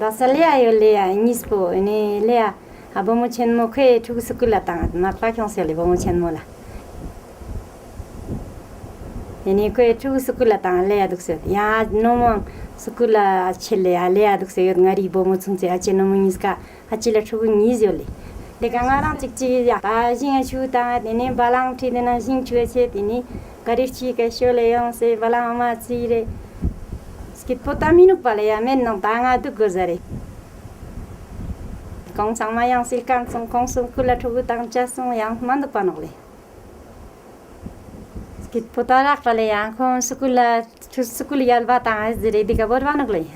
Dasalia yo lea nispo ni lea abomo chenmo khe thuk sukula tang na pa kyong se le bomo chenmo la ni khe thuk sukula tang lea dukse ya nomo sukula chele alea dukse yo ngari bomo chungche ache nomo niska achila thuk ni jo le de gangarang chikchi ya ta jing chu ta ne balang thi na jing chu che tini gari chi ke shole yong se balang ma chi re skit potaminu pale ya men nang tanga tu gozare kong sang ma yang silkan song kong sung kula thu tang cha song yang man du panole skit potara pale yang kong sukula thu sukul yal ba ta zire diga bor banagle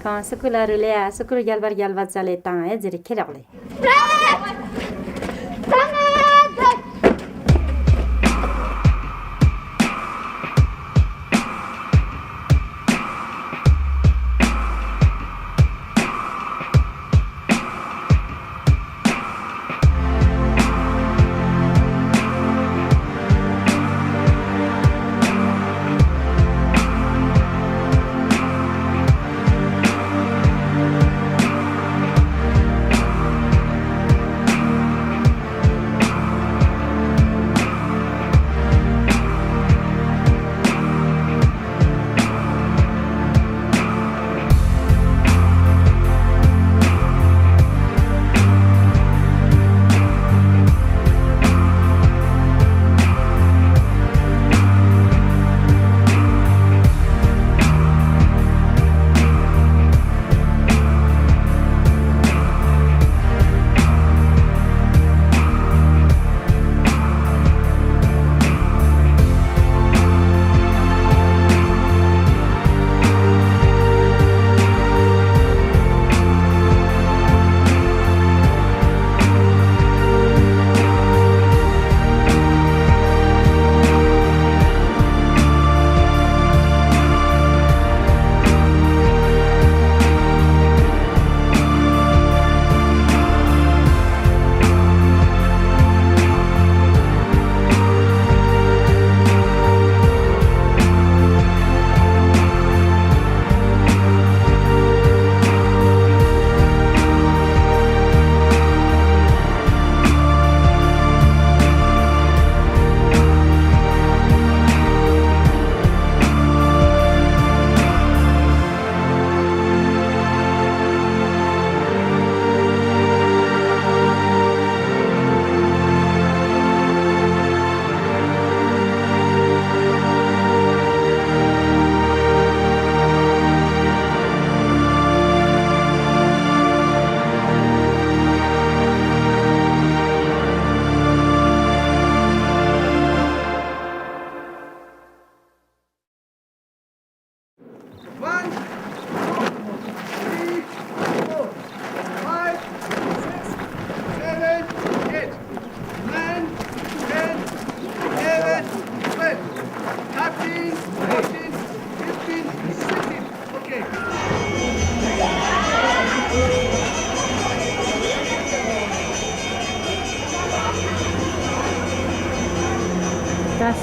kong sukula rule ya sukul yal ba chale ta zire kheragle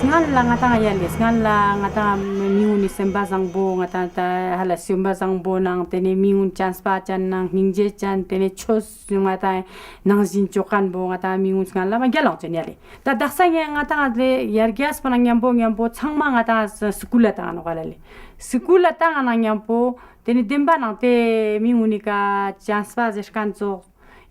Ngal la ngata yalis ngal la ngata miuni sembazang bo ngata ta hala sembazang bo nang tene miun chance pa chan nang ningje chan tene chos ngata nang jin chokan bo ngata miun ngal la ma gyalong chen yale ta daksa ngata le yargyas panang nyambo changma ngata skula ta no galale skula ta nang nyambo tene demba nang te miuni ka chance pa jeskan zo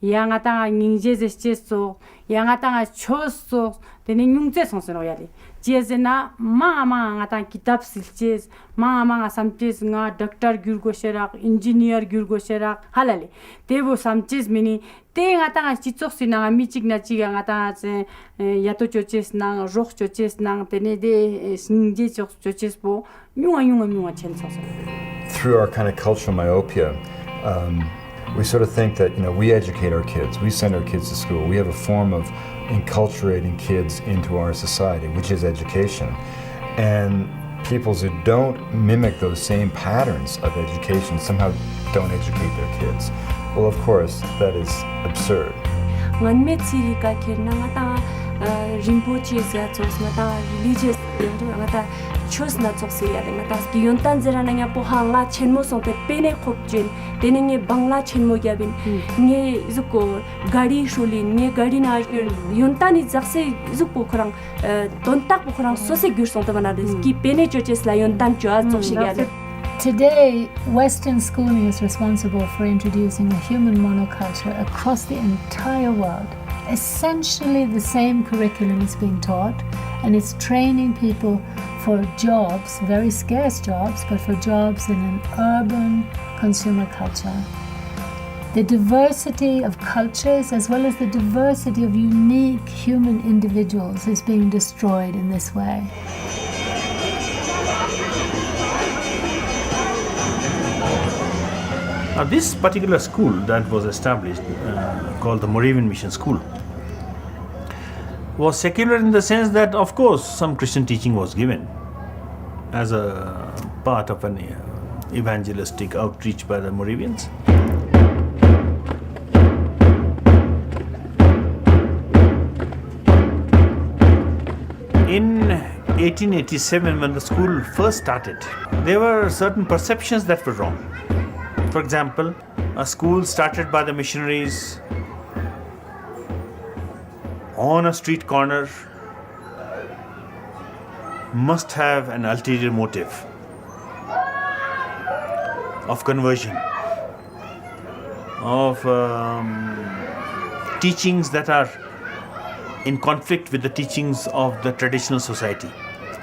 양아땅아 닝제제스제소 양아땅아 초소 되는 융제 송선어야리 제제나 마마가땅 기답 실제스 마마가 삼제스가 doctor gyurgoserak engineer gyurgoserak halali devo samches mini te ngata chichoksina michigna chiga ngata yato choches na roh choches na tene de singje choches bo nyunga chensoso. Through our kind of cultural myopia, we sort of think that we educate our kids, we send our kids to school, we have a form of enculturating kids into our society, which is education. And peoples who don't mimic those same patterns of education somehow don't educate their kids. Well, of course, that is absurd. Rinpoche religious chose na tsokse yontan zerana nya po hanga chenmo songte pene khopjin denenge bangla chenmo gyabin nge zuko gari shuli nge gari na yontani zakse zuko khorang dontak po khorang sose gyur songte banades ki pene churches la yontan choa tsokse gyade. Today, Western schooling is responsible for introducing a human monoculture across the entire world. Essentially the same curriculum is being taught, and it's training people for jobs, very scarce jobs, but for jobs in an urban consumer culture. The diversity of cultures as well as the diversity of unique human individuals is being destroyed in this way. This particular school that was established, called the Moravian Mission School, was secular in the sense that, of course, some Christian teaching was given as a part of an evangelistic outreach by the Moravians. In 1887, when the school first started, there were certain perceptions that were wrong. For example, a school started by the missionaries on a street corner must have an ulterior motive of conversion, of teachings that are in conflict with the teachings of the traditional society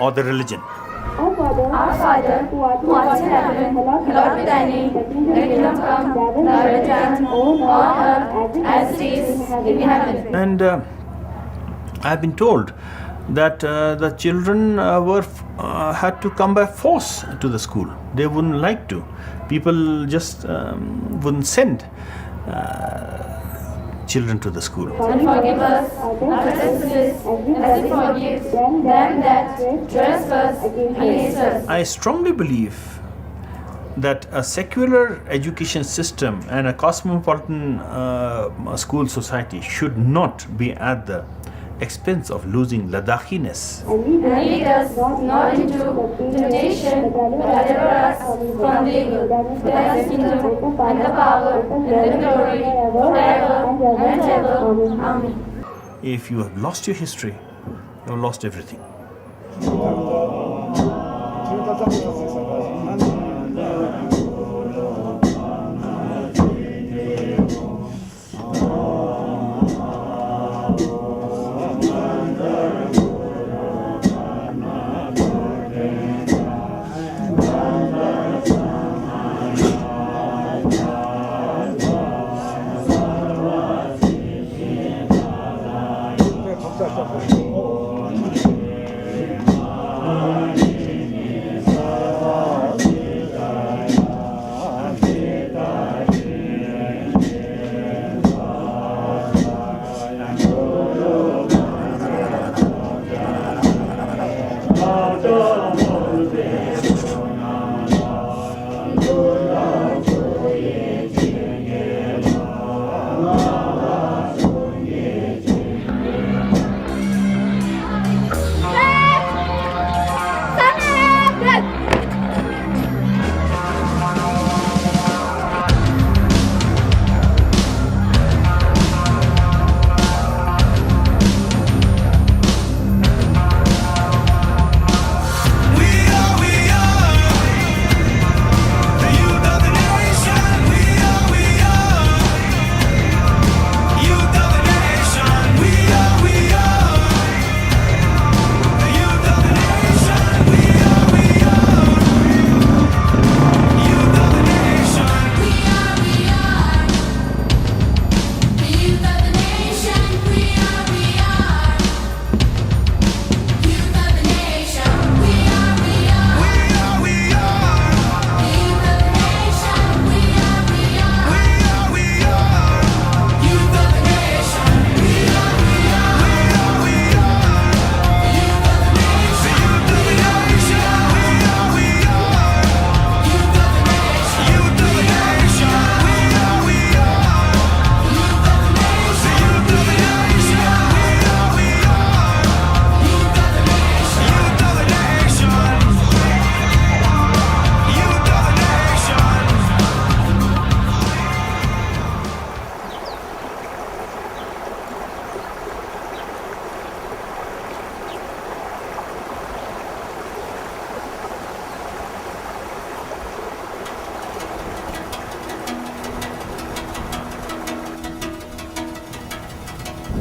or the religion. Our Father, who art in heaven, hallowed be thy name. Thy kingdom come, thy will be done on earth as it is in heaven. And I've been told that the children had to come by force to the school. They wouldn't like to. People just wouldn't send children to the school. And forgive us our trespasses, as we forgive them that trespass against us. I strongly believe that a secular education system and a cosmopolitan school society should not be at the expense of losing Ladakhiness. And lead us not into temptation, but deliver us from evil. For thine is the kingdom, and the power, and the glory, forever and ever. Amen. If you have lost your history, you have lost everything.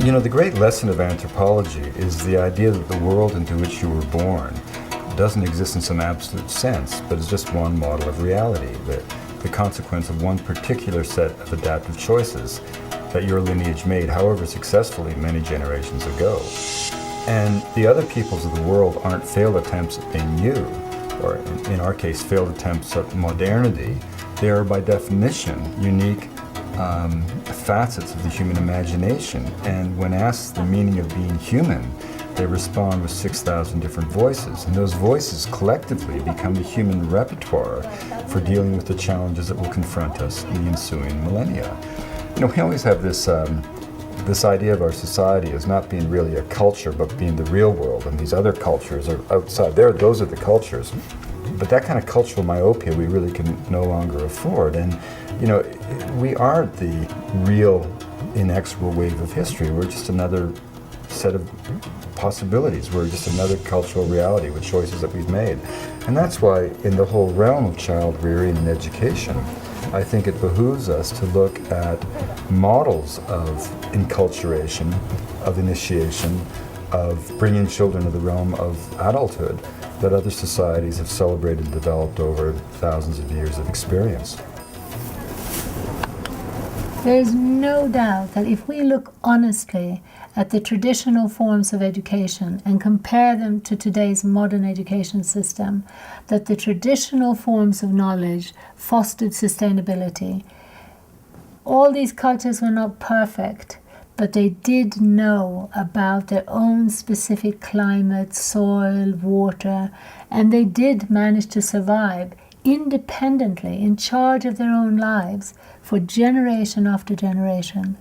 You know, the great lesson of anthropology is the idea that the world into which you were born doesn't exist in some absolute sense, but is just one model of reality, the consequence of one particular set of adaptive choices that your lineage made, however successfully, many generations ago. And the other peoples of the world aren't failed attempts at being you, or in our case, failed attempts at modernity. They are by definition unique facets of the human imagination. And when asked the meaning of being human, they respond with 6,000 different voices. And those voices collectively become the human repertoire for dealing with the challenges that will confront us in the ensuing millennia. You know, we always have this idea of our society as not being really a culture, but being the real world, and these other cultures are outside there. Those are the cultures. But that kind of cultural myopia we really can no longer afford. And, you know, we aren't the real inexorable wave of history. We're just another set of possibilities. We're just another cultural reality with choices that we've made. And that's why in the whole realm of child rearing and education, I think it behooves us to look at models of enculturation, of initiation, of bringing children to the realm of adulthood that other societies have celebrated and developed over thousands of years of experience. There is no doubt that if we look honestly at the traditional forms of education and compare them to today's modern education system, that the traditional forms of knowledge fostered sustainability. All these cultures were not perfect, but they did know about their own specific climate, soil, water, and they did manage to survive independently, in charge of their own lives, for generation after generation.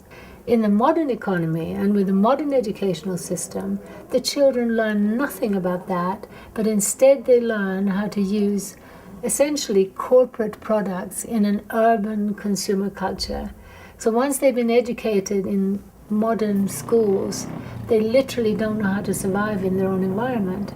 In the modern economy and with the modern educational system, the children learn nothing about that, but instead they learn how to use essentially corporate products in an urban consumer culture. So once they've been educated in modern schools, they literally don't know how to survive in their own environment.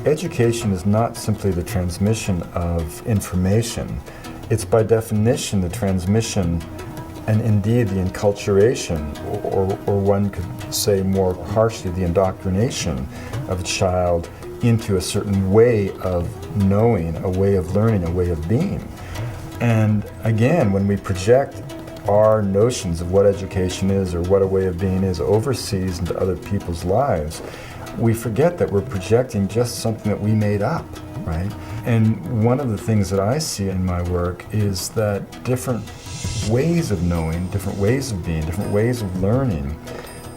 Education is not simply the transmission of information. It's by definition the transmission and indeed the enculturation, or one could say more harshly, the indoctrination of a child into a certain way of knowing, a way of learning, a way of being. And again, when we project our notions of what education is or what a way of being is overseas into other people's lives, we forget that we're projecting just something that we made up, right? And one of the things that I see in my work is that different ways of knowing, different ways of being, different ways of learning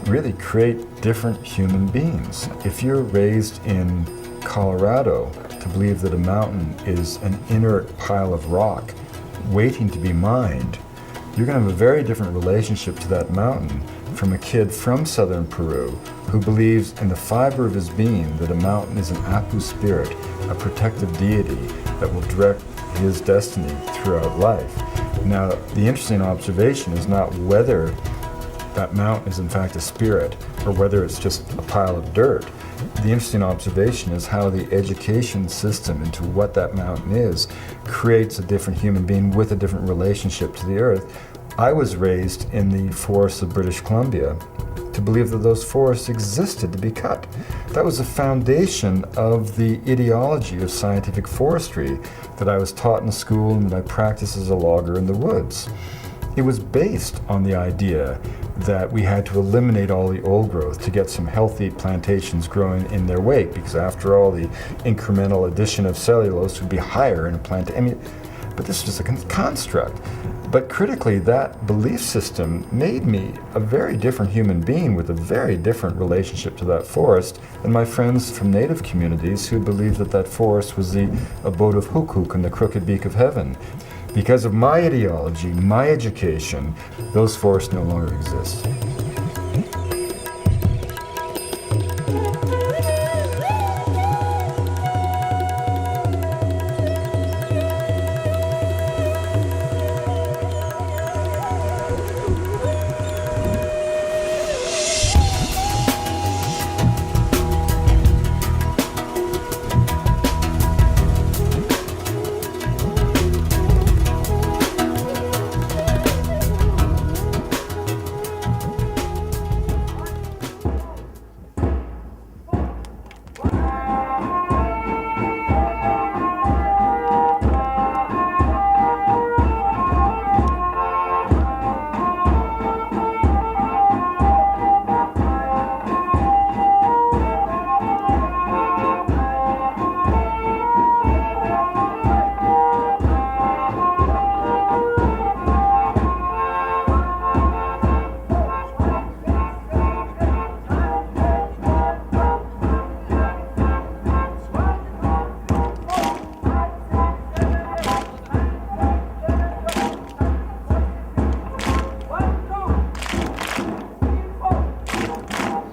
really create different human beings. If you're raised in Colorado to believe that a mountain is an inert pile of rock waiting to be mined, you're going to have a very different relationship to that mountain from a kid from southern Peru who believes in the fiber of his being that a mountain is an Apu spirit, a protective deity that will direct his destiny throughout life. Now, the interesting observation is not whether that mountain is in fact a spirit or whether it's just a pile of dirt. The interesting observation is how the education system into what that mountain is creates a different human being with a different relationship to the earth. I was raised in the forests of British Columbia to believe that those forests existed to be cut. That was the foundation of the ideology of scientific forestry that I was taught in school and that I practiced as a logger in the woods. It was based on the idea that we had to eliminate all the old growth to get some healthy plantations growing in their wake, because after all, the incremental addition of cellulose would be higher in a plant. I mean, but this was a construct. But critically, that belief system made me a very different human being with a very different relationship to that forest than my friends from native communities who believed that that forest was the abode of Hukuk and the crooked beak of heaven. Because of my ideology, my education, those forests no longer exist.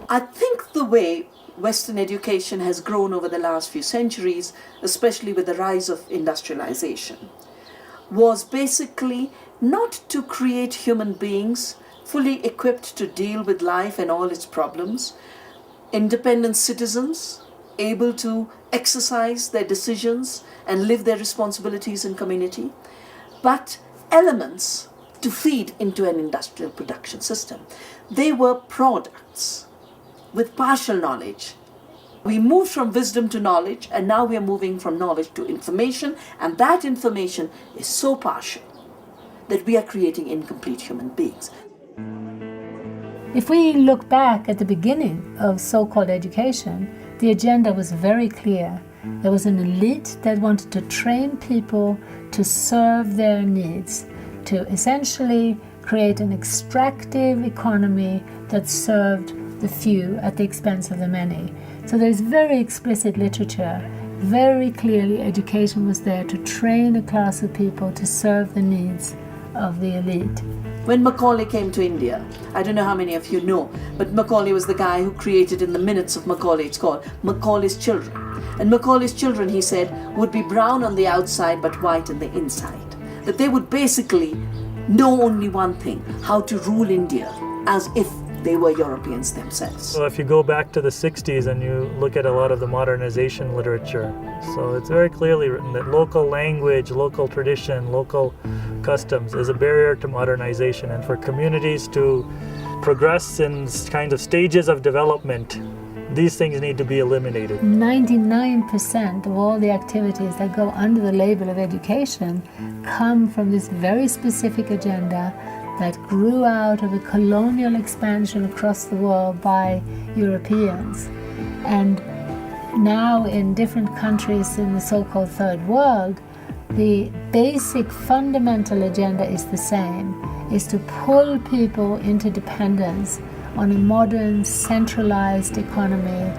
I think the way Western education has grown over the last few centuries, especially with the rise of industrialization, was basically not to create human beings fully equipped to deal with life and all its problems, independent citizens able to exercise their decisions and live their responsibilities in community, but elements to feed into an industrial production system. They were products with partial knowledge. We moved from wisdom to knowledge, and now we are moving from knowledge to information, and that information is so partial that we are creating incomplete human beings. If we look back at the beginning of so-called education, the agenda was very clear. There was an elite that wanted to train people to serve their needs, to essentially create an extractive economy that served the few at the expense of the many. So there's very explicit literature. Very clearly education was there to train a class of people to serve the needs of the elite. When Macaulay came to India, I don't know how many of you know, but Macaulay was the guy who created in the minutes of Macaulay, it's called Macaulay's Children. And Macaulay's children, he said, would be brown on the outside but white on the inside. That they would basically know only one thing, how to rule India as if they were Europeans themselves. So if you go back to the 60s and you look at a lot of the modernization literature, so it's very clearly written that local language, local tradition, local customs is a barrier to modernization, and for communities to progress in kinds of stages of development, these things need to be eliminated. 99% of all the activities that go under the label of education come from this very specific agenda that grew out of a colonial expansion across the world by Europeans. And now in different countries in the so-called third world, the basic fundamental agenda is the same, is to pull people into dependence on a modern centralized economy,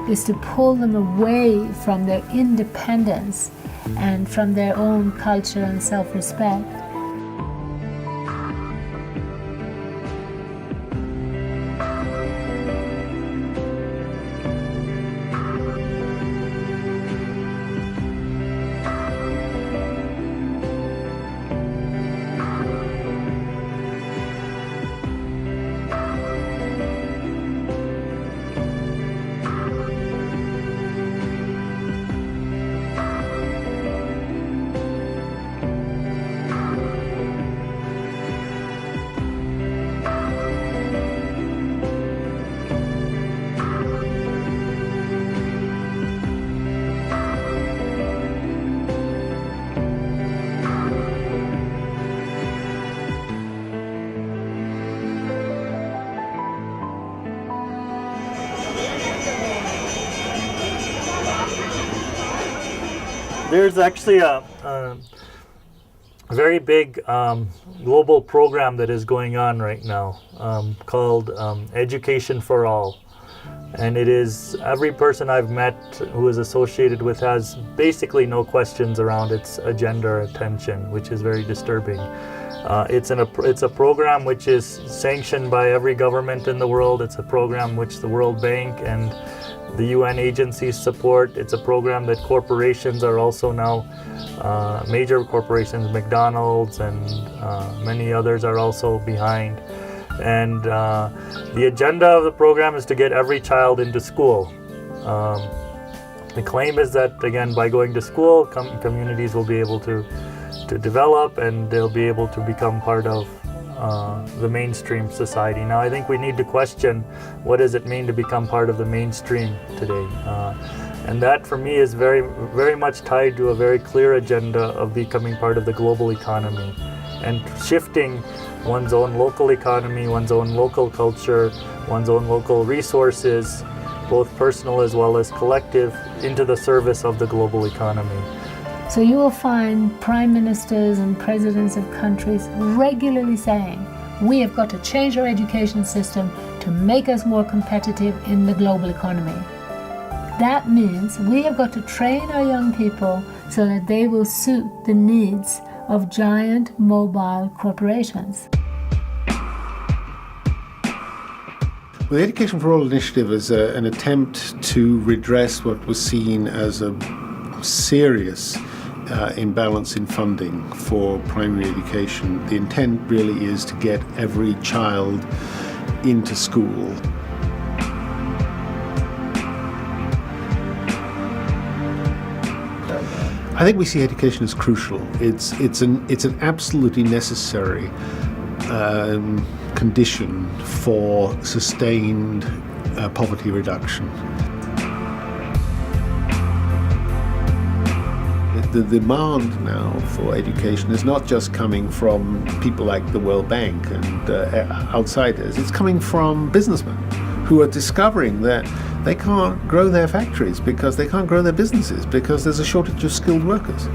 is to pull them away from their independence and from their own culture and self-respect. There's actually a very big global program that is going on right now called Education for All. And it is, every person I've met who is associated with has basically no questions around its agenda or attention, which is very disturbing. It's a program which is sanctioned by every government in the world. It's a program which the World Bank and the UN agencies support. It's a program that corporations are also now, major corporations, McDonald's and many others are also behind. And the agenda of the program is to get every child into school. The claim is that, again, by going to school, communities will be able to develop and they'll be able to become part of the mainstream society. Now, I think we need to question what does it mean to become part of the mainstream today. And that, for me, is very, very much tied to a very clear agenda of becoming part of the global economy and shifting one's own local economy, one's own local culture, one's own local resources, both personal as well as collective, into the service of the global economy. So you will find prime ministers and presidents of countries regularly saying, we have got to change our education system to make us more competitive in the global economy. That means we have got to train our young people so that they will suit the needs of giant mobile corporations. Well, the Education for All initiative is an attempt to redress what was seen as a serious imbalance in funding for primary education. The intent really is to get every child into school. I think we see education as crucial. It's an absolutely necessary condition for sustained poverty reduction. The demand now for education is not just coming from people like the World Bank and outsiders. It's coming from businessmen who are discovering that they can't grow their factories because they can't grow their businesses because there's a shortage of skilled workers.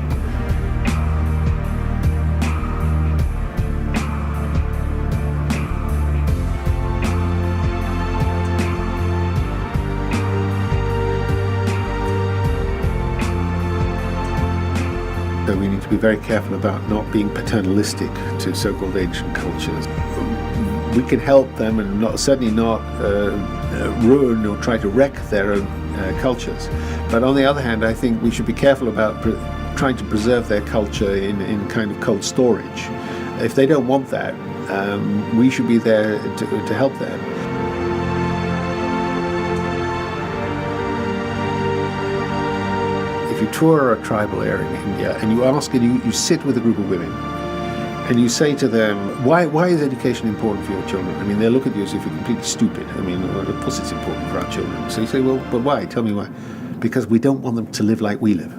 So we need to be very careful about not being paternalistic to so-called ancient cultures. We can help them and certainly not ruin or try to wreck their own cultures. But on the other hand, I think we should be careful about trying to preserve their culture in kind of cold storage. If they don't want that, we should be there to help them. If you tour a tribal area in India and you ask and you sit with a group of women and you say to them, why is education important for your children? I mean, they look at you as if you're completely stupid. I mean, well, of course it's important for our children. So you say, well, but why? Tell me why. Because we don't want them to live like we live.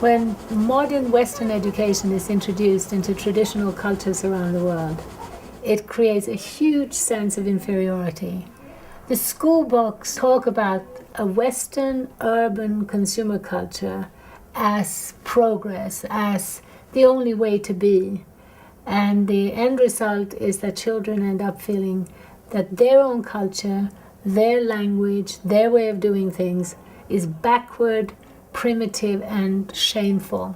When modern Western education is introduced into traditional cultures around the world, it creates a huge sense of inferiority. The school books talk about a Western urban consumer culture as progress, as the only way to be. And the end result is that children end up feeling that their own culture, their language, their way of doing things is backward, primitive and shameful.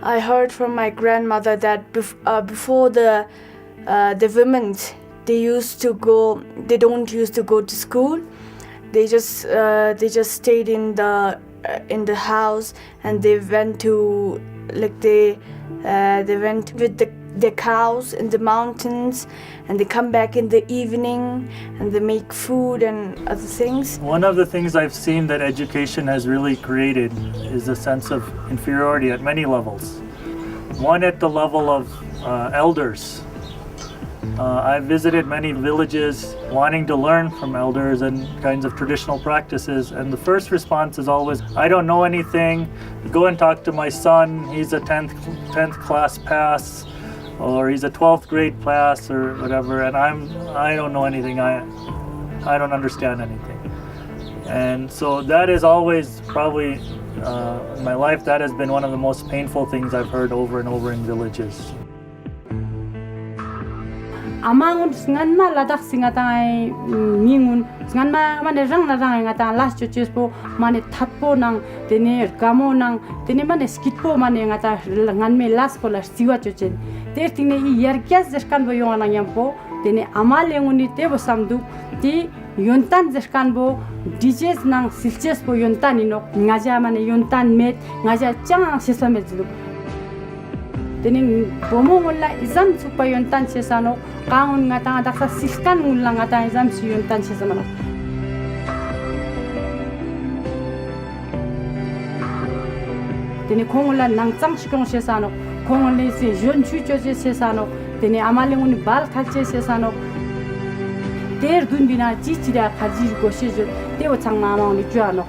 I heard from my grandmother that before the the women, they don't used to go to school. They just stayed in the house, and they went to they went with the cows in the mountains, and they come back in the evening and they make food and other things. One of the things I've seen that education has really created is a sense of inferiority at many levels. One, at the level of elders. I've visited many villages wanting to learn from elders and kinds of traditional practices, and the first response is always, I don't know anything, go and talk to my son, he's a 10th class pass, or he's a 12th grade pass, or whatever, and I don't know anything, I don't understand anything. And so that is always probably, in my life, that has been one of the most painful things I've heard over and over in villages. Amangun singanma ladak singatang mingun singanma mane rang na rang ngata last churches po mane thatpo nang tene kamo nang tene mane skitpo mane ngata nganme last po la siwa churchen ter tine I yarkyas zerkan bo yona nyampo tene amalenguni te bo samdu ti yontan zerkan bo dijes nang silches po yontan inok ngaja mane yontan met ngaja chang sesamet lu tening bomong la izam supa yontan sesano kaun ngata daksa siskan ngulang ngata izam si yontan sesamano tene kongula nangchang shikong sesano kongole se jonchu choje sesano tene amalenguni bal khalche sesano ter dunbina chichira khajir goshejo teo changma mauni juano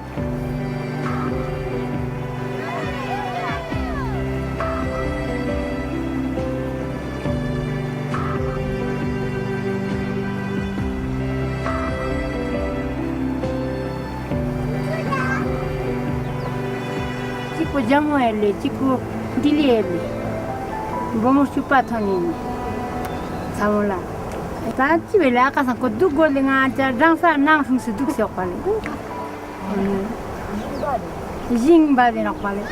Jamu ele, chiku dili ele, bomo chupa thani, samula. Ta chibela kasan ko dugo lenga cha rangsa nang sung se duk se kwale. Jing ba de na kwale.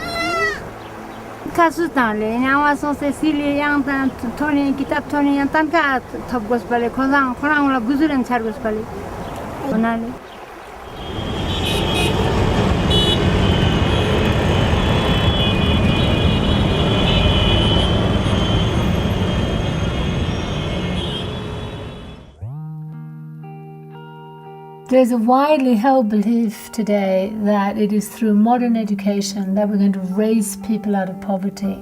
Kasu tan le nyawa so se sili yang tan thoni kitab thoni yang tan ka thop gos pale khorang la guzuran char gos pale. Onale. There's a widely held belief today that it is through modern education that we're going to raise people out of poverty.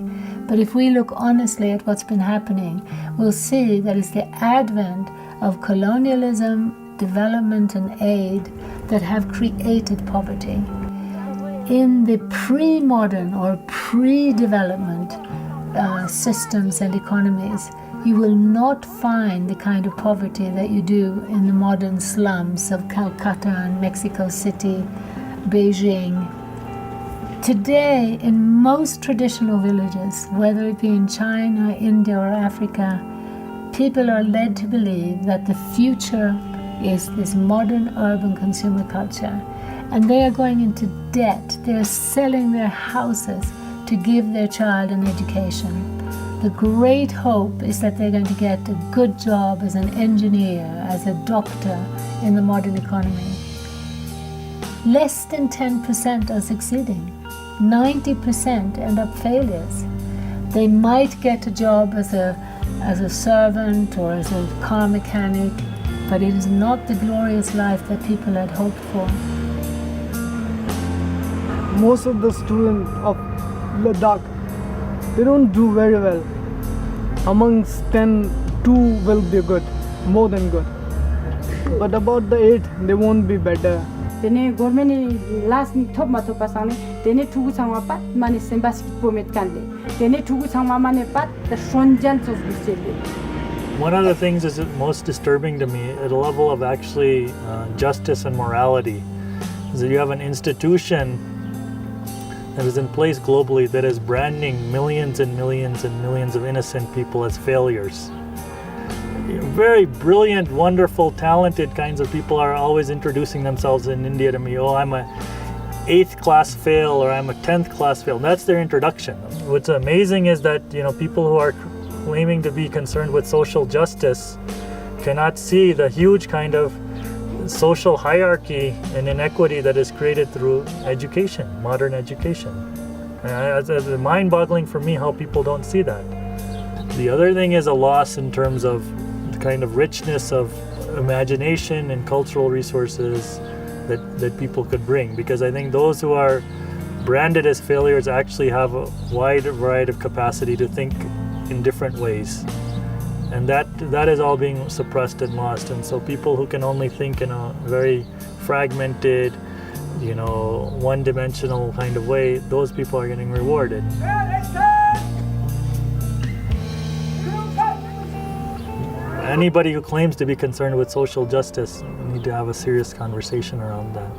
But if we look honestly at what's been happening, we'll see that it's the advent of colonialism, development and aid that have created poverty. In the pre-modern or pre-development systems and economies, you will not find the kind of poverty that you do in the modern slums of Calcutta and Mexico City, Beijing. Today, in most traditional villages, whether it be in China, India or Africa, people are led to believe that the future is this modern urban consumer culture. And they are going into debt. They are selling their houses to give their child an education. The great hope is that they're going to get a good job as an engineer, as a doctor in the modern economy. Less than 10% are succeeding. 90% end up failures. They might get a job as a servant or as a car mechanic, but it is not the glorious life that people had hoped for. Most of the students of Ladakh, they don't do very well. Amongst 10, 2 will be good, more than good. But about the 8, they won't be better. Tene government last top ma top pasang tene thugu changma pat mane sembas pomet kanle tene thugu changma mane pat the shonjan of bisele. One of the things is most disturbing to me at a level of actually justice and morality is that you have an institution that is in place globally that is branding millions and millions and millions of innocent people as failures. Very brilliant, wonderful, talented kinds of people are always introducing themselves in India to me. Oh, I'm a 8th class fail or I'm a 10th class fail. That's their introduction. What's amazing is that people who are claiming to be concerned with social justice cannot see the huge kind of social hierarchy and inequity that is created through education, modern education. It's mind-boggling for me how people don't see that. The other thing is a loss in terms of the kind of richness of imagination and cultural resources that people could bring, because I think those who are branded as failures actually have a wide variety of capacity to think in different ways, and that is all being suppressed and lost. And so people who can only think in a very fragmented, one-dimensional kind of way, those people are getting rewarded. Anybody who claims to be concerned with social justice need to have a serious conversation around that.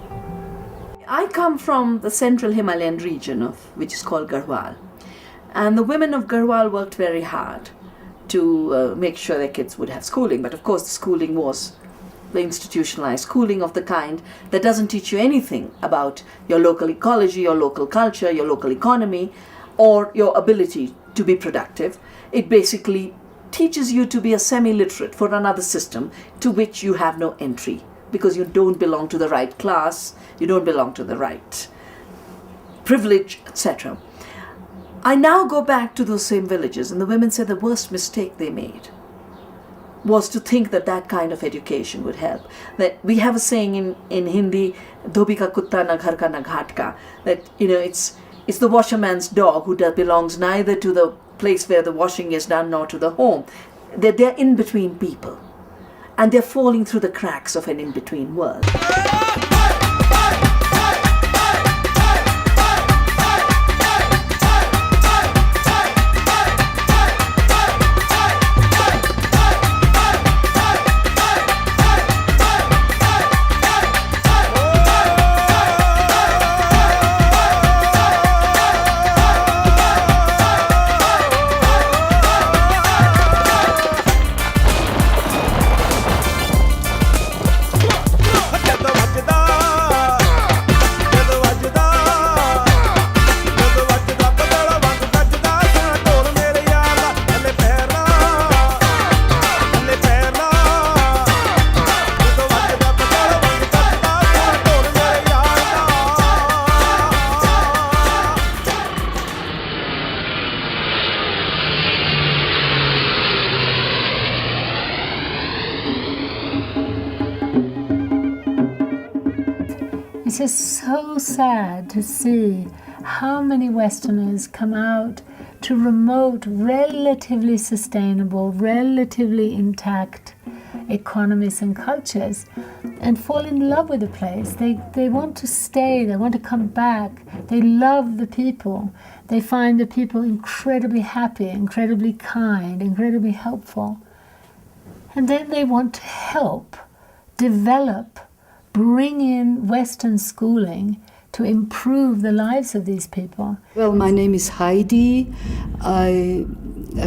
I come from the central Himalayan region which is called Garhwal, and the women of Garhwal worked very hard to make sure their kids would have schooling. But of course the schooling was the institutionalized schooling of the kind that doesn't teach you anything about your local ecology, your local culture, your local economy, or your ability to be productive. It basically teaches you to be a semi-literate for another system to which you have no entry, because you don't belong to the right class, you don't belong to the right privilege, etc. I now go back to those same villages, and the women said the worst mistake they made was to think that that kind of education would help. That we have a saying in Hindi, "Dhobi ka kutta na ghar ka na ghat ka," that it's the washerman's dog who belongs neither to the place where the washing is done nor to the home. That they're in between people, and they're falling through the cracks of an in-between world. It's just so sad to see how many Westerners come out to remote, relatively sustainable, relatively intact economies and cultures and fall in love with the place. They want to stay, they want to come back, they love the people. They find the people incredibly happy, incredibly kind, incredibly helpful. And then they want to help, develop, bring in Western schooling to improve the lives of these people. Well, my name is Heidi. I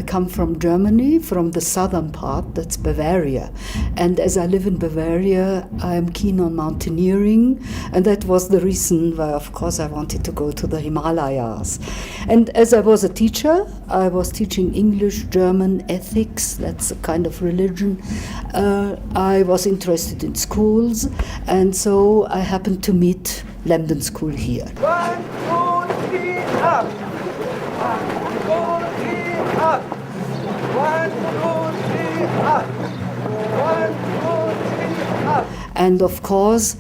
come from Germany, from the southern part, that's Bavaria. And as I live in Bavaria, I'm keen on mountaineering, and that was the reason why, of course, I wanted to go to the Himalayas. And as I was a teacher, I was teaching English, German, ethics, that's a kind of religion. I was interested in schools, and so I happened to meet London School here. 1, 2, 3, up. 1, 2, 3, up. 1, 2, 3, up. 1, 2, 3, up. And of course,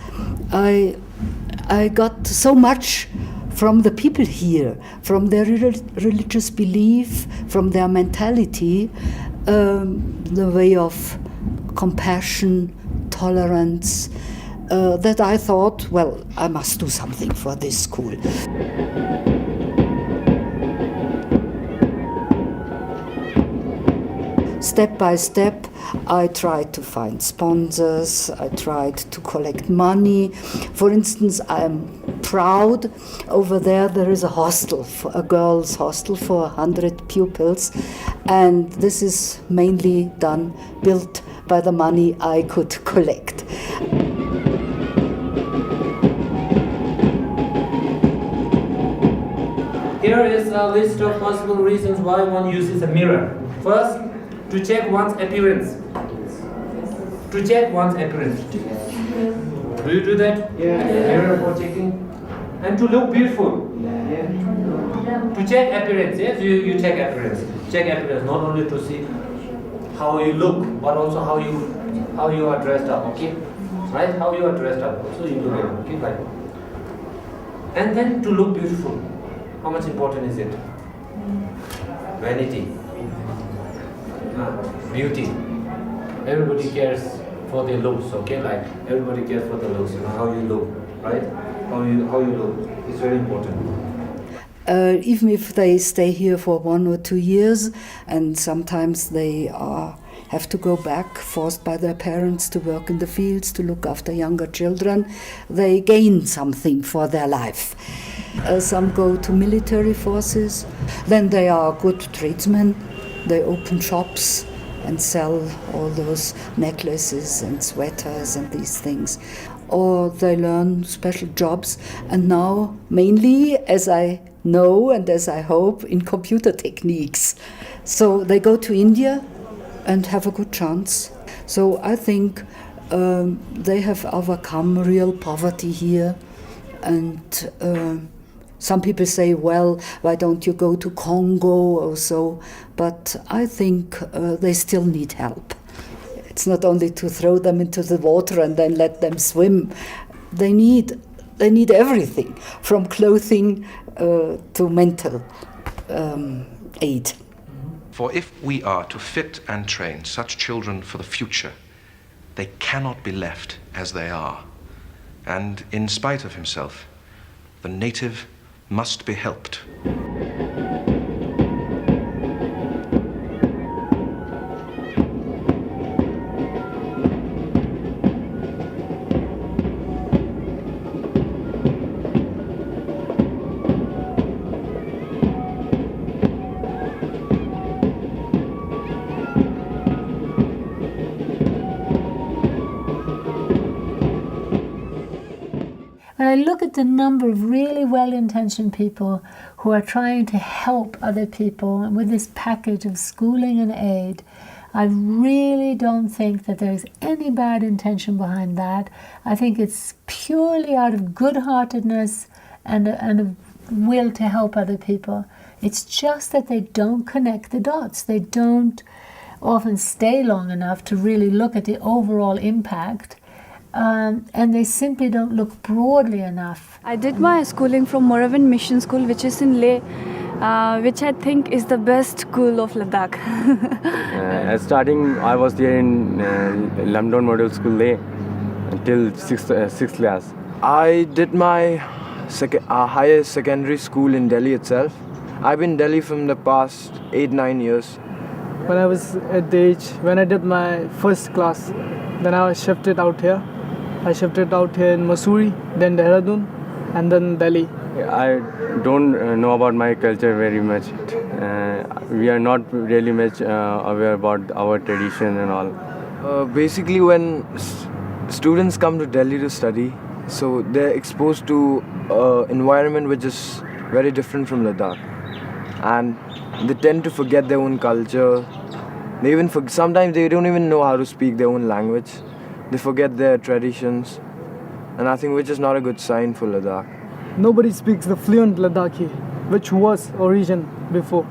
I got so much from the people here, from their religious belief, from their mentality, the way of compassion, tolerance, that I thought, well, I must do something for this school. Step by step, I tried to find sponsors, I tried to collect money. For instance, I'm proud, over there is a hostel, a girls' hostel for 100 pupils, and this is mainly built by the money I could collect. Here is a list of possible reasons why one uses a mirror. First, to check one's appearance. To check one's appearance. Do you do that? Yeah. Mirror for checking. And to look beautiful. To check appearance, yes, you check appearance. Check appearance, not only to see how you look, but also how you are dressed up, okay? Right? How you are dressed up, so you look at it, okay? Like. And then to look beautiful. How much important is it? Vanity. Beauty. Everybody cares for their looks, okay? Like everybody cares for the looks, how you look, right? How you look. It's very important. Even if they stay here for 1 or 2 years, and sometimes they have to go back, forced by their parents to work in the fields, to look after younger children, they gain something for their life. Some go to military forces, then they are good tradesmen, they open shops and sell all those necklaces and sweaters and these things. Or they learn special jobs, and now mainly, as I know and as I hope, in computer techniques. So they go to India and have a good chance. So I think they have overcome real poverty here. And some people say, well, why don't you go to Congo or so? But I think they still need help. It's not only to throw them into the water and then let them swim. They need everything, from clothing to mental aid. For if we are to fit and train such children for the future, they cannot be left as they are. And in spite of himself, the native must be helped. When I look at the number of really well-intentioned people who are trying to help other people with this package of schooling and aid, I really don't think that there's any bad intention behind that. I think it's purely out of good-heartedness and a will to help other people. It's just that they don't connect the dots. They don't often stay long enough to really look at the overall impact. And they simply don't look broadly enough. I did my schooling from Moravian Mission School, which is in Leh, which I think is the best school of Ladakh. Starting, I was there in Lamdon Model School Leh until 6th class. I did my higher secondary school in Delhi itself. I've been in Delhi from the past 8-9 years. When I was at the age, when I did my first class, then I was shifted out here. I shifted out here in Mussoorie, then Dehradun, and then Delhi. I don't know about my culture very much. We are not really much aware about our tradition and all. Basically, when students come to Delhi to study, so they're exposed to an environment which is very different from Ladakh. And they tend to forget their own culture. Sometimes they don't even know how to speak their own language. They forget their traditions, and I think which is not a good sign for Ladakh. Nobody speaks the fluent Ladakhi, which was origin before.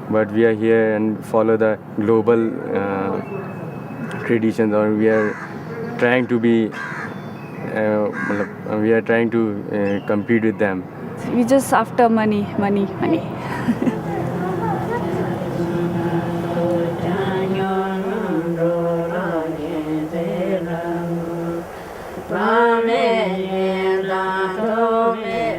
But we are here and follow the global traditions, or we are trying to be, we are trying to compete with them. We just after money.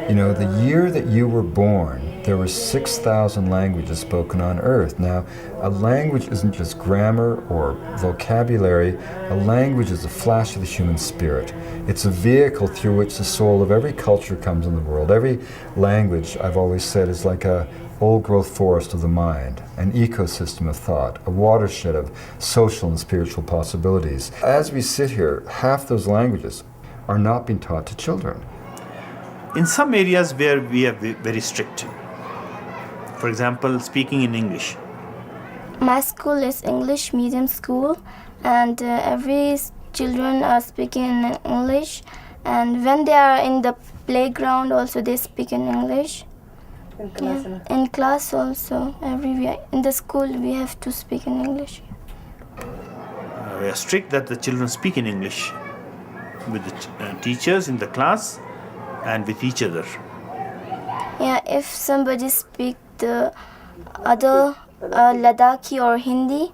You know, the year that you were born, there were 6,000 languages spoken on Earth. Now, a language isn't just grammar or vocabulary. A language is a flash of the human spirit. It's a vehicle through which the soul of every culture comes in the world. Every language, I've always said, is like a old-growth forest of the mind, an ecosystem of thought, a watershed of social and spiritual possibilities. As we sit here, half those languages are not being taught to children. In some areas where we are very strict, for example, speaking in English, My school is English medium school, and every children are speaking in English, and when they are in the playground also they speak in English. In class also, everywhere. In the school we have to speak in English. We are strict that the children speak in English with the teachers in the class and with each other. Yeah, if somebody speak the other Ladakhi or Hindi,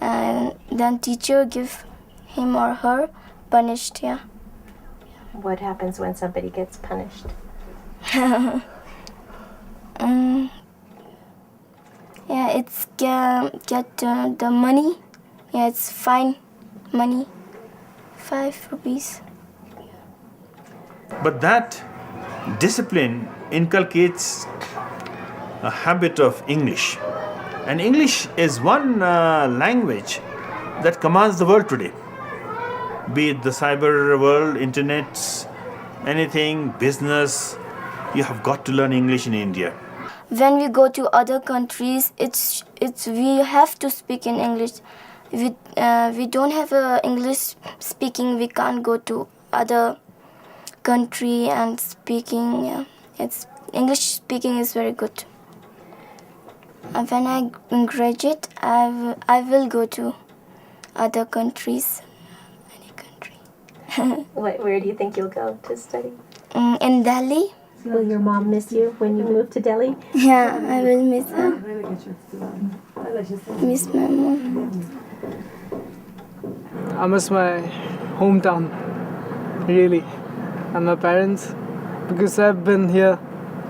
and then teacher give him or her punished. Yeah. What happens when somebody gets punished? Yeah, it's get the money. Yeah, it's fine money, 5 rupees. But that discipline inculcates a habit of English. And English is one language that commands the world today. Be it the cyber world, internet, anything, business, you have got to learn English in India. When we go to other countries, it's we have to speak in English. We don't have English speaking. We can't go to other country and speaking. Yeah. It's English speaking is very good. And when I graduate, I will go to other countries. Any country. Where do you think you'll go to study? In Delhi. Will your mom miss you when you move to Delhi? Yeah, I will miss her. Miss my mom. I miss my hometown, really, and my parents, because I've been here,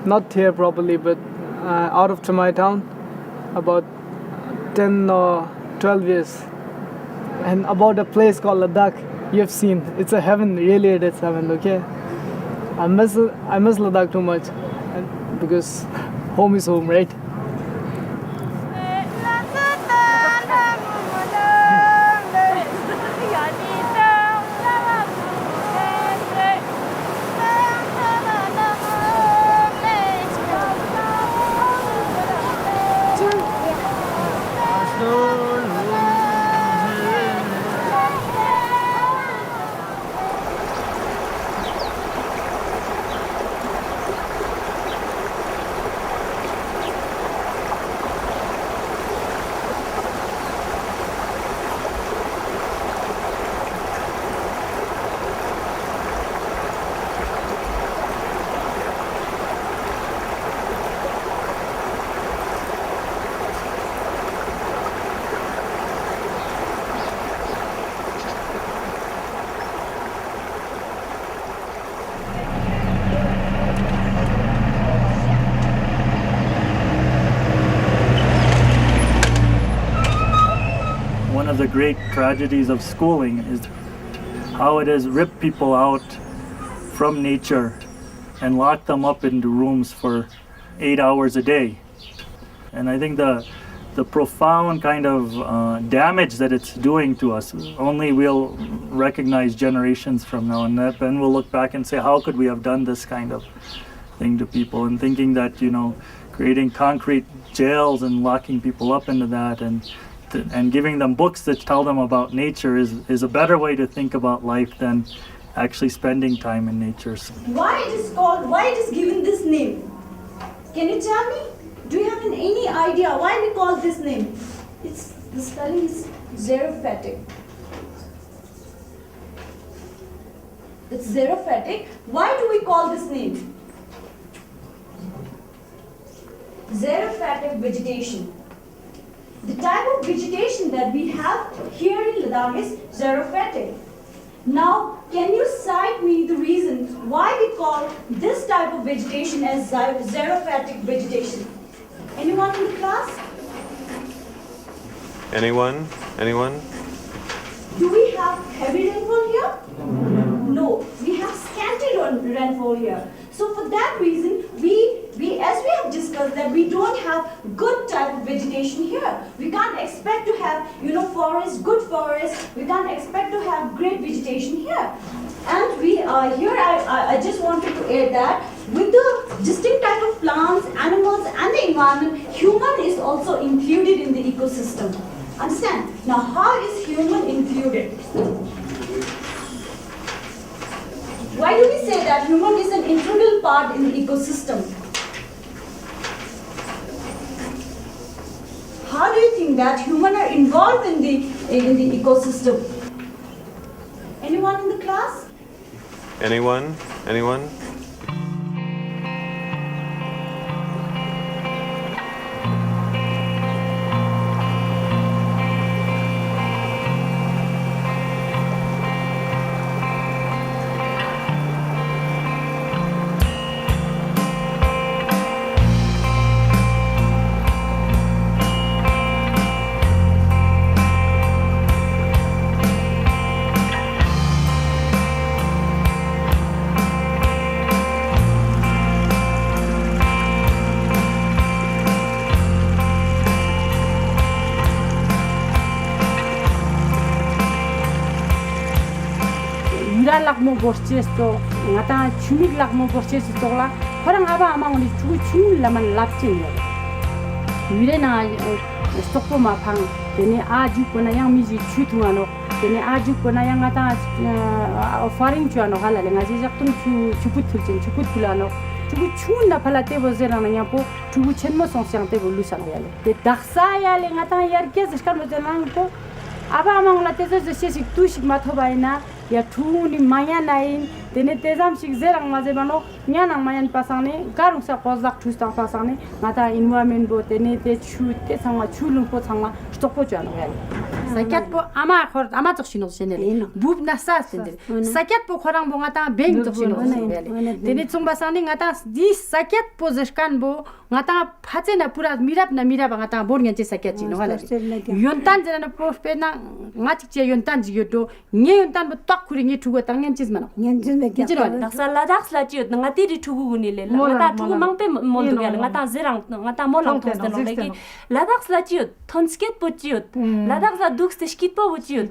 not here properly, but out of my town, about 10 or 12 years. And about a place called Ladakh, you have seen, it's a heaven, really it is heaven, okay? I miss Ladakh too much, and because home is home, right? One of the great tragedies of schooling is how it has ripped people out from nature and locked them up into rooms for 8 hours a day. And I think the profound kind of damage that it's doing to us, only we'll recognize generations from now, and then we'll look back and say, how could we have done this kind of thing to people? And thinking that, you know, creating concrete jails and locking people up into that and giving them books that tell them about nature is a better way to think about life than actually spending time in nature. Why it is given this name? Can you tell me? Do you have any idea why we call this name? The spelling is xerophatic. It's xerophatic. Why do we call this name? Xerophatic vegetation. The type of vegetation that we have here in Ladakh is xerophatic. Now, can you cite me the reason why we call this type of vegetation as xerophatic vegetation? Anyone in the class? Anyone? Anyone? Do we have heavy rainfall here? No, we have scanty rainfall here. So for that reason, as we have discussed, that we don't have good type of vegetation here. We can't expect to have, forest, good forest. We can't expect to have great vegetation here. And we are here. I just wanted to add that with the distinct type of plants, animals, and the environment, human is also included in the ecosystem. Understand? Now, how is human included? Why do we say that human is an integral part in the ecosystem? How do you think that humans are involved in the ecosystem? Anyone in the class? Anyone? Anyone? Lak mo borchesto ngata chumig lak mo borchesto la korang aba amang ni chu chumil laman lapchin yure na stokpo ma phang tene aju kona yang mi ji chu thungano tene aju kona yang ngata offering chuano hala le ngaji jak tum chu chuput thulano chu chun na phala te bozera na yapo chu chenmo songsyang te bolu san yale te daksa yale ngata yar ke zeskar mo janang po aba amang la te je sik tu sik ma thobaina ya thuni maya nain tene tezam sik zerang ma jebano nyanang mayan pasane garung sa kozak thustang pasane ngata environment bo tene te chu te sangma chulung po sangma stokpo jano yale sakyat po ama chok sino senele bub na sa sendele sakyat po khorang bo ngata beng chok sino senele tene chungba sani ngata di sakyat po zeskan bo ngata phache na pura mirap ngata bor ngen che sakyat chino hala yontan jena po pe na ngachik che yontan jiyoto nge yontan bo tak khuri nge thugo tang ngen chis mano ngen chis me kya daksa la chiyot nga ti ri thugu ni le ngata thugu mangpe moldu yale ngata zerang ngata molang thos den legi ladak la chiyot thonsket po chiyot ladak la duks te skit po chiyot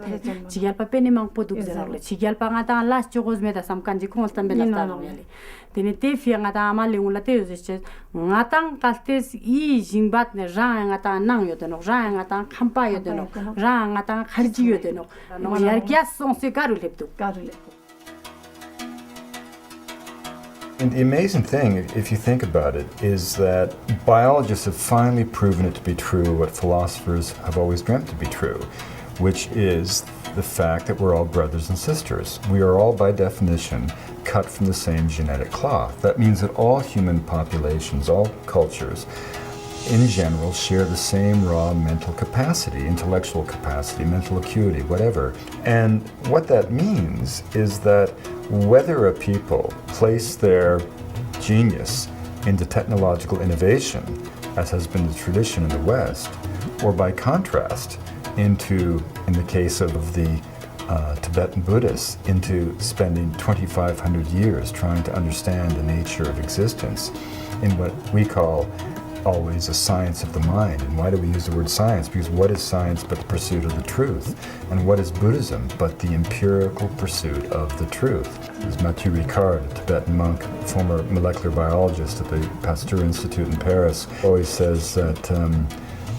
chigal pa pe ni mang po duk zerang le chigal pa ngata las chogos me da samkan ji khonstan be la ta yale tene te fi ngata ama le ngula te yose ngata kaltes I jingbat ne ra ngata nang yodeno ra ngata khampa yodeno ra ngata kharji yodeno no yar kya son se karu leptu And the amazing thing, if you think about it, is that biologists have finally proven it to be true what philosophers have always dreamt to be true, which is the fact that we're all brothers and sisters. We are all, by definition, cut from the same genetic cloth. That means that all human populations, all cultures, in general, share the same raw mental capacity, intellectual capacity, mental acuity, whatever. And what that means is that whether a people place their genius into technological innovation, as has been the tradition in the West, or by contrast, in the case of the Tibetan Buddhists, into spending 2,500 years trying to understand the nature of existence in what we call always a science of the mind. And why do we use the word science? Because what is science but the pursuit of the truth? And what is Buddhism but the empirical pursuit of the truth? As Mathieu Ricard, a Tibetan monk, former molecular biologist at the Pasteur Institute in Paris, always says that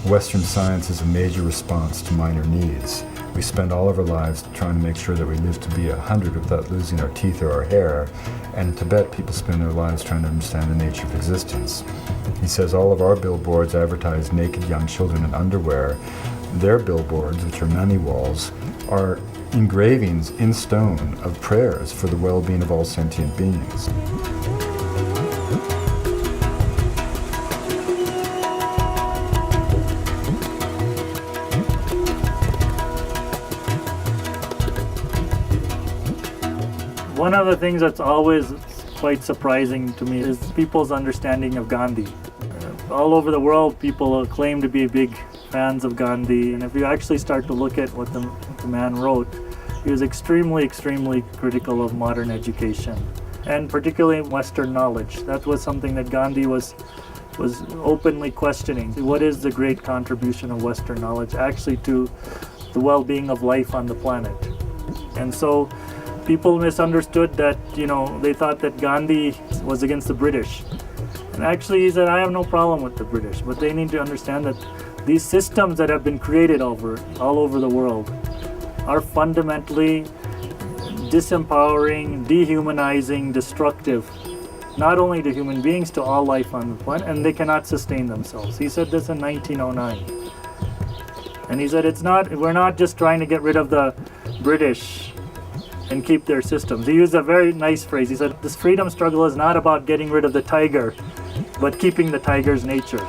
Western science is a major response to minor needs. We spend all of our lives trying to make sure that we live to be 100 without losing our teeth or our hair. And in Tibet, people spend their lives trying to understand the nature of existence. He says all of our billboards advertise naked young children in underwear. Their billboards, which are mani walls, are engravings in stone of prayers for the well-being of all sentient beings. One of the things that's always quite surprising to me is people's understanding of Gandhi. All over the world, people claim to be big fans of Gandhi, and if you actually start to look at what the man wrote, he was extremely critical of modern education, and particularly Western knowledge. That was something that Gandhi was openly questioning. What is the great contribution of Western knowledge actually to the well-being of life on the planet? And so people misunderstood that, they thought that Gandhi was against the British. Actually, he said, I have no problem with the British, but they need to understand that these systems that have been created all over the world are fundamentally disempowering, dehumanizing, destructive, not only to human beings, to all life on the planet, and they cannot sustain themselves. He said this in 1909. And he said, we're not just trying to get rid of the British and keep their systems. He used a very nice phrase. He said, this freedom struggle is not about getting rid of the tiger, but keeping the tiger's nature.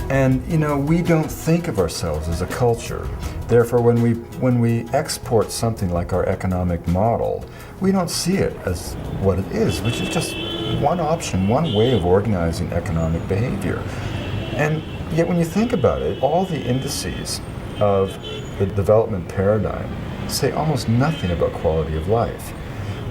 And we don't think of ourselves as a culture. Therefore, when we export something like our economic model, we don't see it as what it is, which is just one option, one way of organizing economic behavior. And yet when you think about it, all the indices of the development paradigm say almost nothing about quality of life.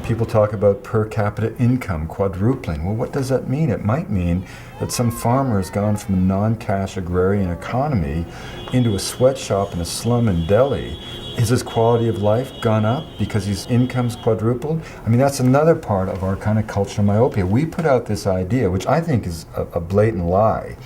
People talk about per capita income quadrupling. Well, what does that mean? It might mean that some farmer has gone from a non-cash agrarian economy into a sweatshop in a slum in Delhi. Is his quality of life gone up because his income's quadrupled? I mean, that's another part of our kind of cultural myopia. We put out this idea, which I think is a blatant lie,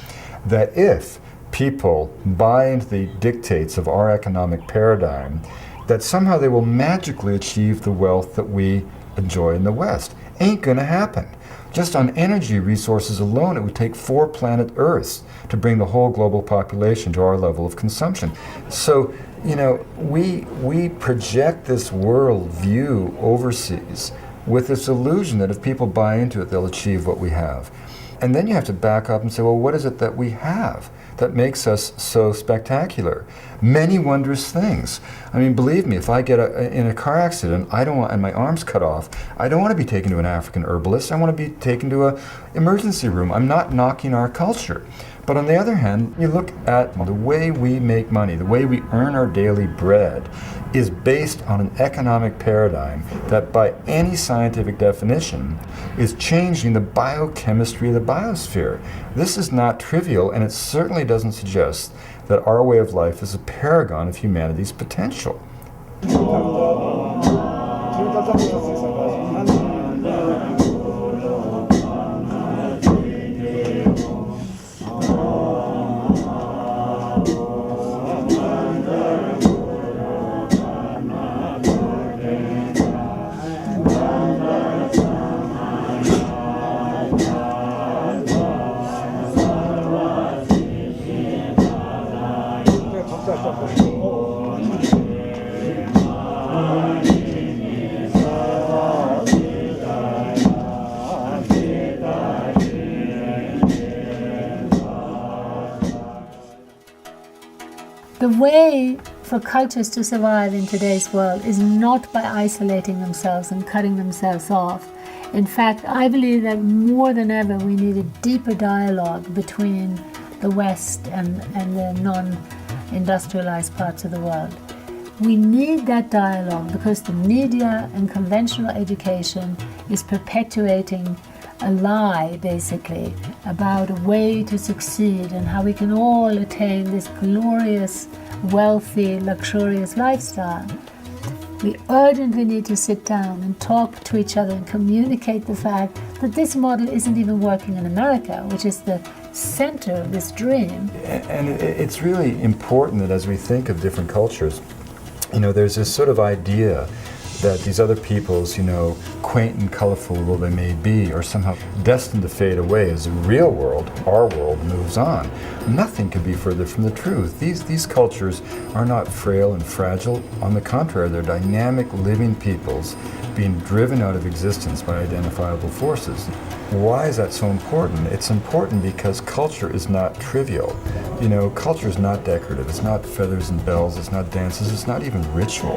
that if people buy into the dictates of our economic paradigm, that somehow they will magically achieve the wealth that we enjoy in the West. Ain't gonna happen. Just on energy resources alone, it would take 4 planet Earths to bring the whole global population to our level of consumption. So, we project this world view overseas with this illusion that if people buy into it, they'll achieve what we have. And then you have to back up and say, well, what is it that we have that makes us so spectacular? Many wondrous things. I mean, believe me, if I get in a car accident, and my arm's cut off, I don't want to be taken to an African herbalist. I want to be taken to an emergency room. I'm not knocking our culture. But on the other hand, you look at the way we make money, the way we earn our daily bread, is based on an economic paradigm that by any scientific definition is changing the biochemistry of the biosphere. This is not trivial, and it certainly doesn't suggest that our way of life is a paragon of humanity's potential. The way for cultures to survive in today's world is not by isolating themselves and cutting themselves off. In fact, I believe that more than ever we need a deeper dialogue between the West and the non-industrialized parts of the world. We need that dialogue because the media and conventional education is perpetuating a lie, basically, about a way to succeed and how we can all attain this glorious, wealthy, luxurious lifestyle. We urgently need to sit down and talk to each other and communicate the fact that this model isn't even working in America, which is the center of this dream. And it's really important that as we think of different cultures, there's this sort of idea that these other peoples, quaint and colorful though they may be, are somehow destined to fade away as the real world, our world, moves on. Nothing could be further from the truth. These cultures are not frail and fragile. On the contrary, they're dynamic, living peoples being driven out of existence by identifiable forces. Why is that so important? It's important because culture is not trivial. Culture is not decorative. It's not feathers and bells. It's not dances. It's not even ritual.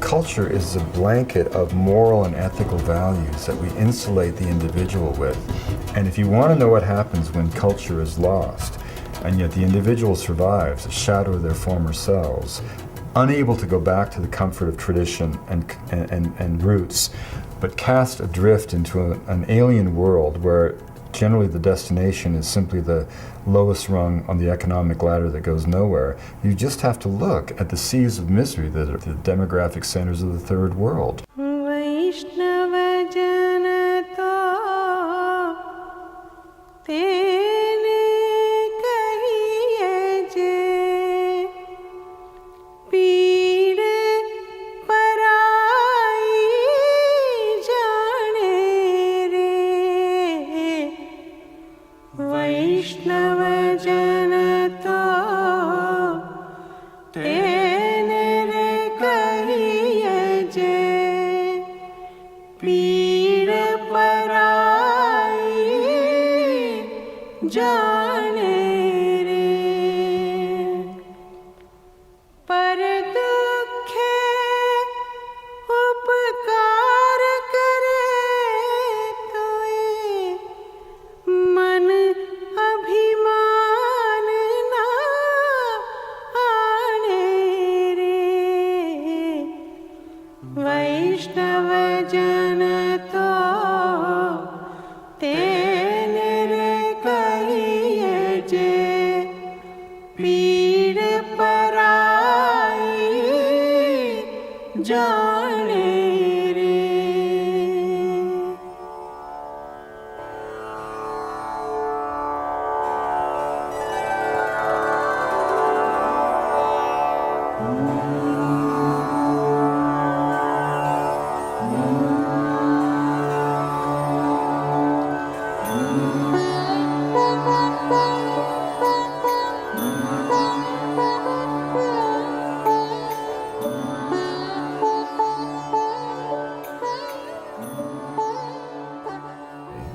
Culture is a blanket of moral and ethical values that we insulate the individual with. And if you want to know what happens when culture is lost, and yet the individual survives, a shadow of their former selves, unable to go back to the comfort of tradition and roots, but cast adrift into an alien world where generally the destination is simply the lowest rung on the economic ladder that goes nowhere. You just have to look at the seas of misery that are the demographic centers of the third world.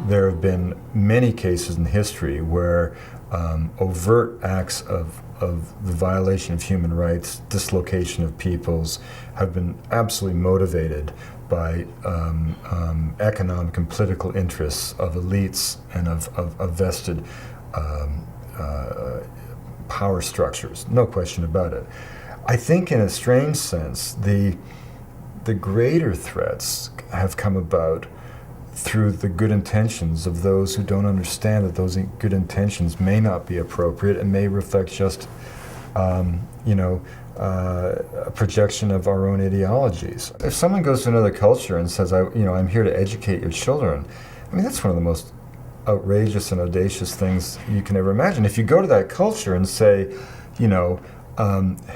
There have been many cases in history where overt acts of the violation of human rights, dislocation of peoples, have been absolutely motivated by economic and political interests of elites and of vested power structures. No question about it. I think in a strange sense, the greater threats have come about through the good intentions of those who don't understand that those good intentions may not be appropriate and may reflect just, a projection of our own ideologies. If someone goes to another culture and says, I'm here to educate your children, I mean, that's one of the most outrageous and audacious things you can ever imagine. If you go to that culture and say,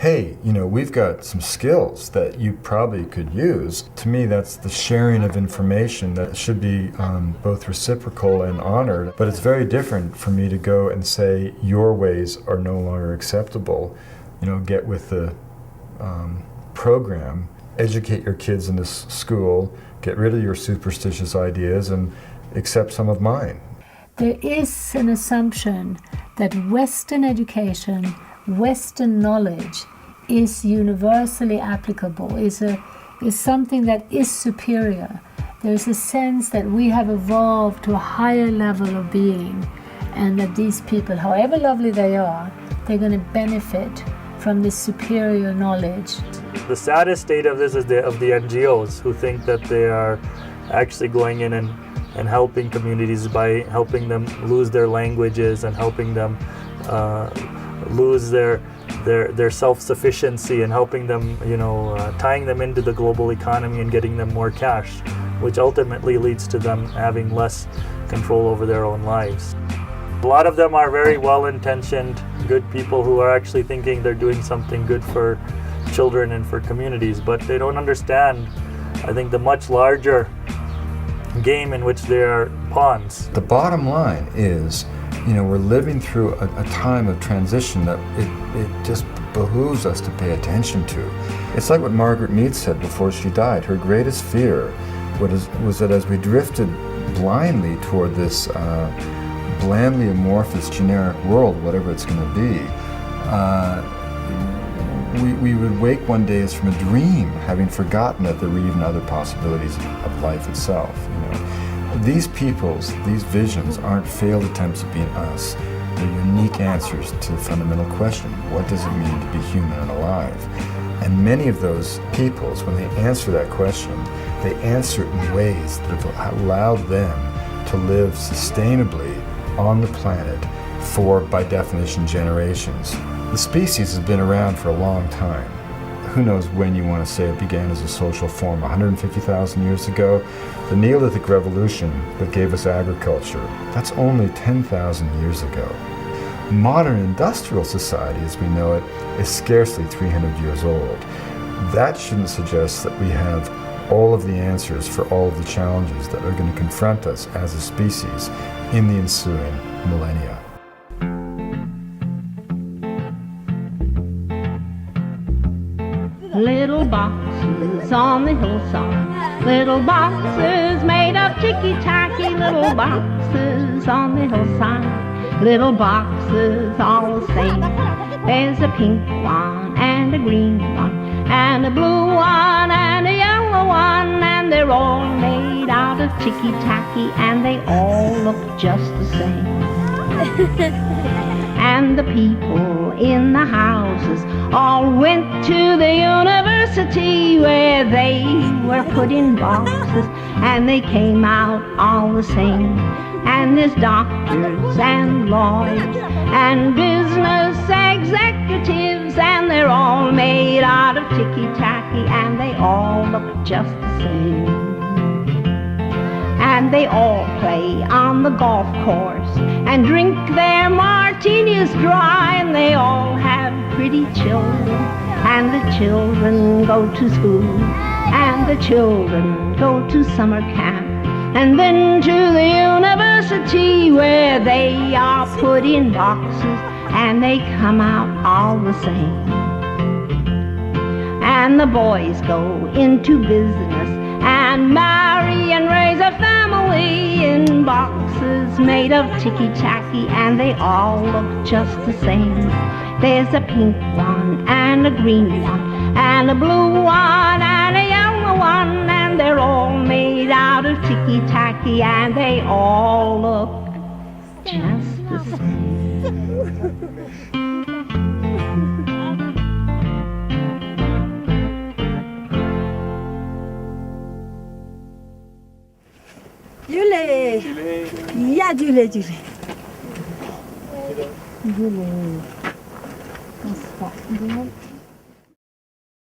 hey, we've got some skills that you probably could use. To me, that's the sharing of information that should be both reciprocal and honored. But it's very different for me to go and say, your ways are no longer acceptable. Get with the program, educate your kids in this school, get rid of your superstitious ideas, and accept some of mine. There is an assumption that Western education, Western knowledge is universally applicable, is something that is superior. There's a sense that we have evolved to a higher level of being, and that these people, however lovely they are, they're going to benefit from this superior knowledge. The saddest state of this is of the NGOs who think that they are actually going in and helping communities by helping them lose their languages and helping them lose their self-sufficiency and helping them, tying them into the global economy and getting them more cash, which ultimately leads to them having less control over their own lives. A lot of them are very well-intentioned, good people who are actually thinking they're doing something good for children and for communities, but they don't understand, I think, the much larger game in which they are pawns. The bottom line is, we're living through a time of transition that it just behooves us to pay attention to. It's like what Margaret Mead said before she died. Her greatest fear was that as we drifted blindly toward this blandly amorphous generic world, whatever it's going to be, we would wake one day as from a dream, having forgotten that there were even other possibilities of life itself. These peoples, these visions, aren't failed attempts at being us. They're unique basic answers to the fundamental question, what does it mean to be human and alive? And many of those peoples, when they answer that question, they answer it in ways that have allowed them to live sustainably on the planet for, by definition, generations. The species has been around for a long time. Who knows when you want to say it began as a social form, 150,000 years ago? The Neolithic Revolution that gave us agriculture, that's only 10,000 years ago. Modern industrial society, as we know it, is scarcely 300 years old. That shouldn't suggest that we have all of the answers for all of the challenges that are going to confront us as a species in the ensuing millennia. Little boxes on the hillside, little boxes made of ticky-tacky, little boxes on the hillside, little boxes all the same. There's a pink one and a green one and a blue one and a yellow one, and they're all made out of ticky-tacky and they all look just the same. And the people in the houses all went to the university where they were put in boxes and they came out all the same. And there's doctors and lawyers and business executives, and they're all made out of ticky-tacky and they all look just the same. And they all play on the golf course and drink their martinis dry, and they all have pretty children, and the children go to school, and the children go to summer camp, and then to the university where they are put in boxes and they come out all the same. And the boys go into business and marry and raise a family in boxes made of ticky-tacky, and they all look just the same. There's a pink one and a green one and a blue one and a yellow one, and they're all made out of ticky-tacky and they all look just the same. Julie. Yeah, Julie. Julie. That's